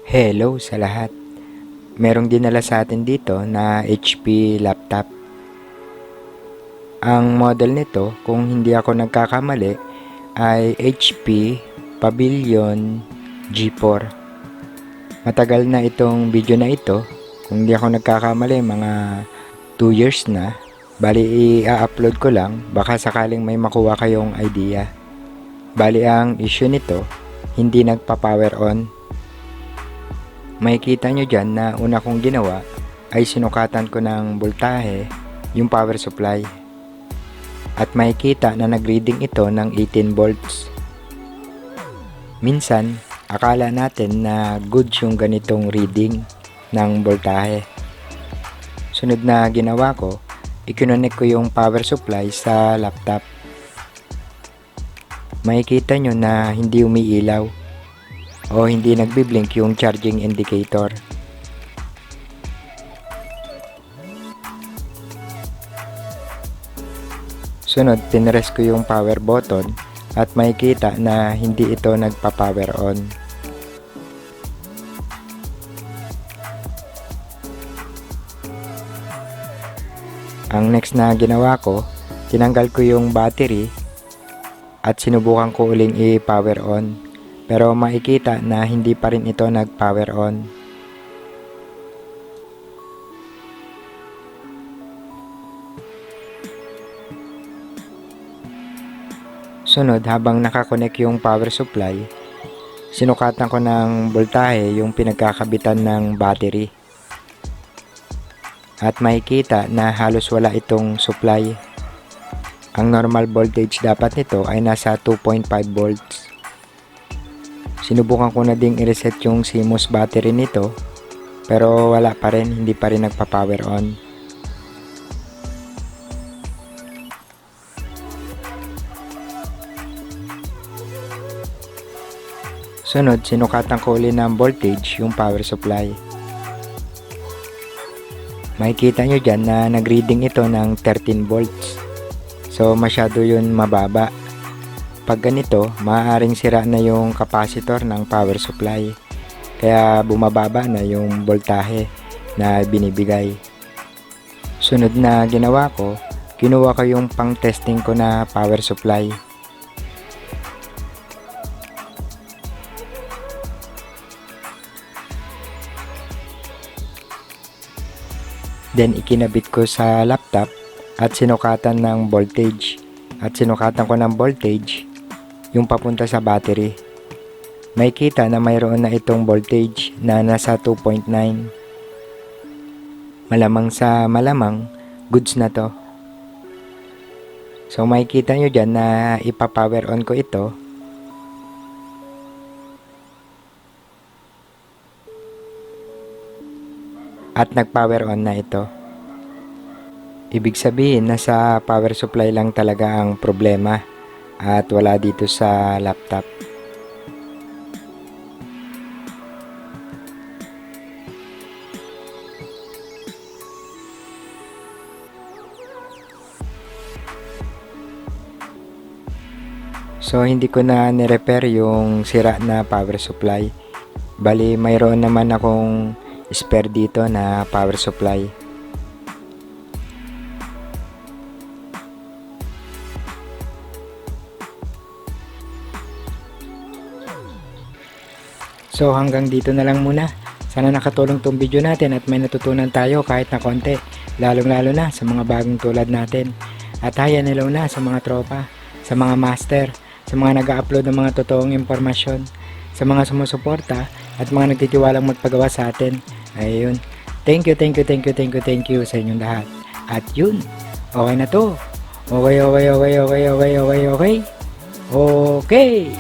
Hello sa lahat. Merong dinala sa atin dito na HP laptop. Ang model nito, kung hindi ako nagkakamali, ay HP Pavilion G4. Matagal na itong video na ito. Kung hindi ako nagkakamali, mga 2 years na. Bali, i-upload ko lang. Baka sakaling may makuha kayong idea. Bali, ang issue nito, hindi nagpa-power on. Makikita nyo dyan na una kong ginawa ay sinukatan ko ng voltahe yung power supply. At makikita na nag-reading ito ng 18 volts. Minsan, akala natin na good yung ganitong reading ng voltahe. Sunod na ginawa ko, i-connect ko yung power supply sa laptop. Makikita nyo na hindi umiilaw o hindi nagbiblink yung charging indicator. Sunod, pinress ko yung power button at makikita na hindi ito nagpa-power on. Ang next na ginawa ko, tinanggal ko yung battery at sinubukan ko uling i-power on. Pero makikita na hindi pa rin ito nag-power on. Sunod, habang nakakonek yung power supply, sinukatan ko ng voltahe yung pinagkakabitan ng battery. At makikita na halos wala itong supply. Ang normal voltage dapat nito ay nasa 2.5 volts. Sinubukan ko na ding i-reset yung CMOS battery nito, pero wala pa rin, hindi pa rin nagpa-power on. Sunod, sinukatan ko ulit ng voltage yung power supply. Makikita nyo dyan na nag-reading ito ng 13 volts. So masyado yun mababa. Pag ganito, maaaring sira na yung capacitor ng power supply. Kaya bumababa na yung voltahe na binibigay. Sunod na ginawa ko, kinuha ko yung pang testing ko na power supply. Then ikinabit ko sa laptop at sinukatan ng voltage. At sinukatan ko ng voltage yung papunta sa battery. Makikita na mayroon na itong voltage na nasa 2.9. Malamang sa malamang, goods na to. So makikita nyo dyan na ipa-power on ko ito. At nag-power on na ito. Ibig sabihin, nasa power supply lang talaga ang problema at wala dito sa laptop. So hindi ko na ni-repair yung sira na power supply. Bali, mayroon naman akong spare dito na power supply. So hanggang dito na lang muna. Sana nakatulong tong video natin at may natutunan tayo kahit na konti. Lalong-lalo na sa mga bagong tulad natin. At hi and hello na sa mga tropa, sa mga master, sa mga nag-upload ng mga totoong impormasyon, sa mga sumusuporta at mga nagtitiwalang magpagawa sa atin. Ayun. Thank you sa inyong lahat. At yun, okay na to. Okay. Okay.